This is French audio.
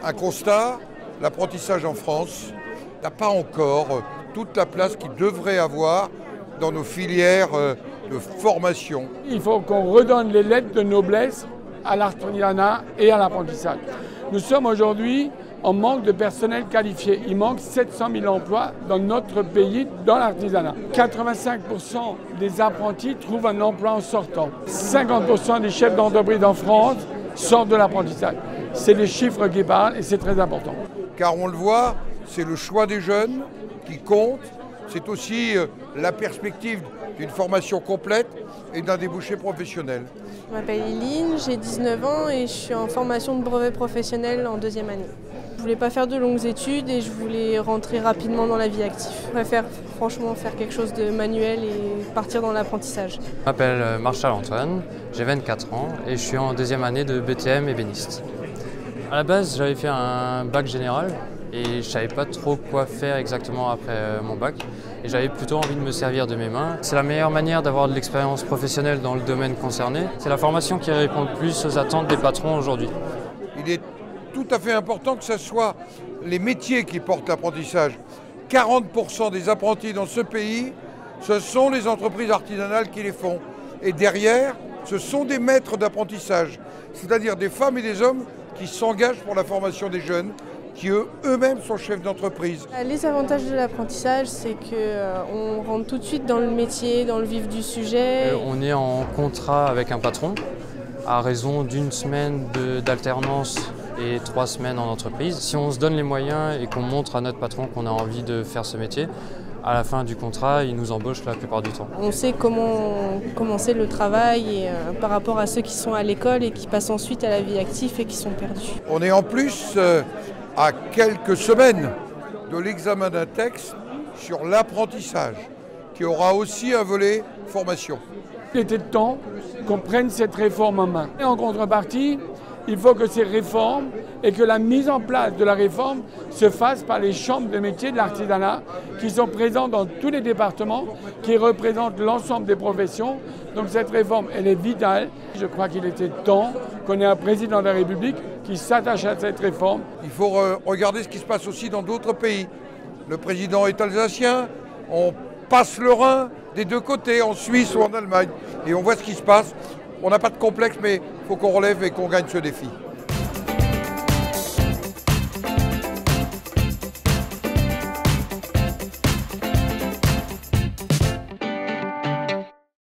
Un constat, l'apprentissage en France n'a pas encore toute la place qu'il devrait avoir dans nos filières de formation. Il faut qu'on redonne les lettres de noblesse à l'artisanat et à l'apprentissage. Nous sommes aujourd'hui en manque de personnel qualifié. Il manque 700 000 emplois dans notre pays, dans l'artisanat. 85% des apprentis trouvent un emploi en sortant. 50% des chefs d'entreprise en France sortent de l'apprentissage. C'est les chiffres qui parlent et c'est très important. Car on le voit, c'est le choix des jeunes qui compte. C'est aussi la perspective d'une formation complète et d'un débouché professionnel. Je m'appelle Eline, j'ai 19 ans et je suis en formation de brevet professionnel en 2e année. Je ne voulais pas faire de longues études et je voulais rentrer rapidement dans la vie active. Je préfère franchement faire quelque chose de manuel et partir dans l'apprentissage. Je m'appelle Marshall Antoine, j'ai 24 ans et je suis en 2e année de BTM ébéniste. À la base, j'avais fait un bac général et je ne savais pas trop quoi faire exactement après mon bac. Et j'avais plutôt envie de me servir de mes mains. C'est la meilleure manière d'avoir de l'expérience professionnelle dans le domaine concerné. C'est la formation qui répond le plus aux attentes des patrons aujourd'hui. Il est tout à fait important que ce soit les métiers qui portent l'apprentissage. 40% des apprentis dans ce pays, ce sont les entreprises artisanales qui les font. Et derrière, ce sont des maîtres d'apprentissage, c'est-à-dire des femmes et des hommes qui s'engagent pour la formation des jeunes, qui eux-mêmes sont chefs d'entreprise. Les avantages de l'apprentissage, c'est qu'on rentre tout de suite dans le métier, dans le vif du sujet. On est en contrat avec un patron à raison d'une semaine d'alternance et 3 semaines en entreprise. Si on se donne les moyens et qu'on montre à notre patron qu'on a envie de faire ce métier, à la fin du contrat, il nous embauche la plupart du temps. On sait comment commencer le travail et, par rapport à ceux qui sont à l'école et qui passent ensuite à la vie active et qui sont perdus. On est en plus à quelques semaines de l'examen d'un texte sur l'apprentissage, qui aura aussi un volet formation. Il était temps qu'on prenne cette réforme en main. Et en contrepartie, il faut que ces réformes et que la mise en place de la réforme se fasse par les chambres de métiers de l'artisanat qui sont présentes dans tous les départements, qui représentent l'ensemble des professions. Donc cette réforme, elle est vitale. Je crois qu'il était temps qu'on ait un président de la République qui s'attache à cette réforme. Il faut regarder ce qui se passe aussi dans d'autres pays. Le président est alsacien, on passe le Rhin des deux côtés, en Suisse ou en Allemagne, et on voit ce qui se passe. On n'a pas de complexe, mais il faut qu'on relève et qu'on gagne ce défi.